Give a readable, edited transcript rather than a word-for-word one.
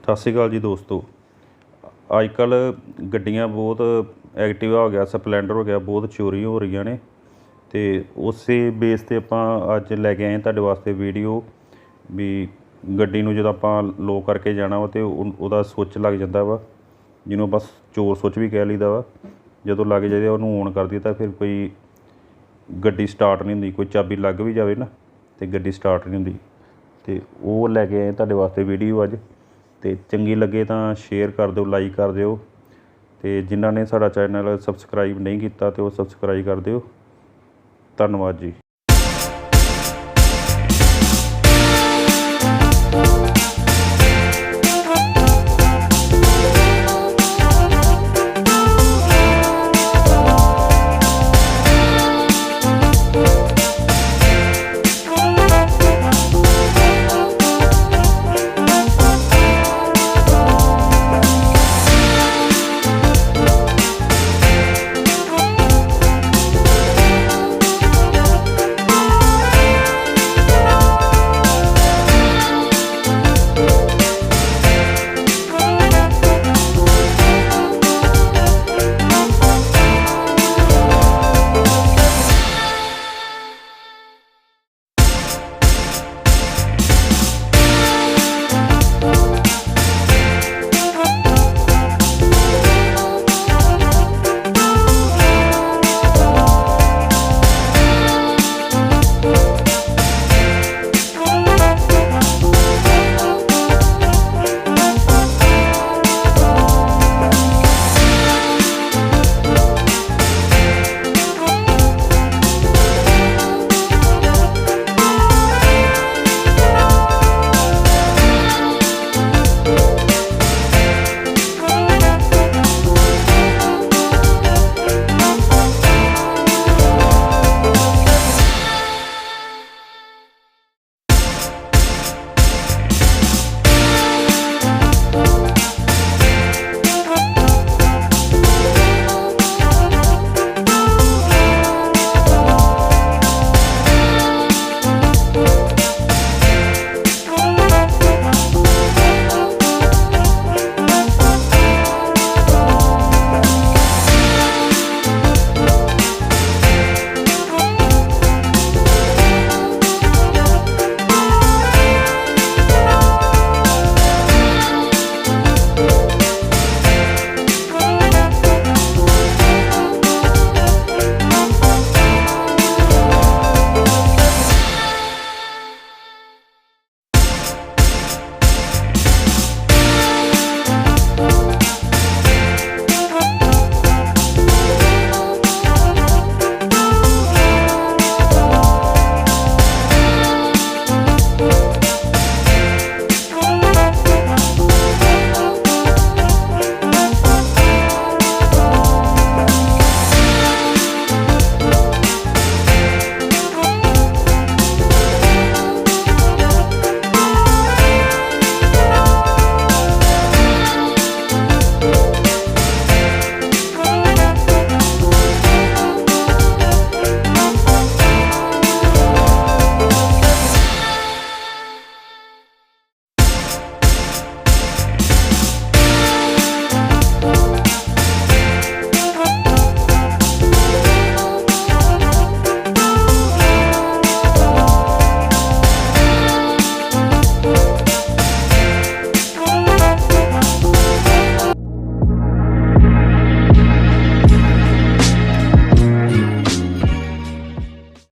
ਸਤਿ ਸ਼੍ਰੀ ਅਕਾਲ ਜੀ ਦੋਸਤੋ। ਅੱਜ ਕੱਲ੍ਹ ਗੱਡੀਆਂ ਬਹੁਤ ਐਕਟਿਵਾ ਹੋ ਗਿਆ, ਸਪਲੈਂਡਰ ਹੋ ਗਿਆ, ਬਹੁਤ ਚੋਰੀ ਹੋ ਰਹੀਆਂ ਨੇ। ਅਤੇ ਉਸੇ ਬੇਸ 'ਤੇ ਆਪਾਂ ਅੱਜ ਲੈ ਕੇ ਆਏ ਤੁਹਾਡੇ ਵਾਸਤੇ ਵੀਡੀਓ ਵੀ ਗੱਡੀ ਨੂੰ ਜਦੋਂ ਆਪਾਂ ਲੋਕ ਕਰਕੇ ਜਾਣਾ ਵਾ ਅਤੇ ਉਹਦਾ ਸੁੱਚ ਲੱਗ ਜਾਂਦਾ ਵਾ, ਜਿਹਨੂੰ ਆਪਾਂ ਚੋਰ ਸੁੱਚ ਵੀ ਕਹਿ ਲਈਦਾ ਵਾ। ਜਦੋਂ ਲੱਗ ਜਾਏ ਉਹਨੂੰ ਔਨ ਕਰ ਦਈਏ ਤਾਂ ਫਿਰ ਕੋਈ ਗੱਡੀ ਸਟਾਰਟ ਨਹੀਂ ਹੁੰਦੀ। ਕੋਈ ਚਾਬੀ ਲੱਗ ਵੀ ਜਾਵੇ ਨਾ ਅਤੇ ਗੱਡੀ ਸਟਾਰਟ ਨਹੀਂ ਹੁੰਦੀ। ਅਤੇ ਉਹ ਲੈ ਕੇ ਆਏ ਤੁਹਾਡੇ ਵਾਸਤੇ ਵੀਡੀਓ ਅੱਜ। ਅਤੇ ਚੰਗੀ ਲੱਗੇ ਤਾਂ ਸ਼ੇਅਰ ਕਰ ਦਿਓ, ਲਾਈਕ ਕਰ ਦਿਓ। ਅਤੇ ਜਿਨ੍ਹਾਂ ਨੇ ਸਾਡਾ ਚੈਨਲ ਸਬਸਕ੍ਰਾਈਬ ਨਹੀਂ ਕੀਤਾ ਤਾਂ ਉਹ ਸਬਸਕ੍ਰਾਈਬ ਕਰ ਦਿਓ। ਧੰਨਵਾਦ ਜੀ।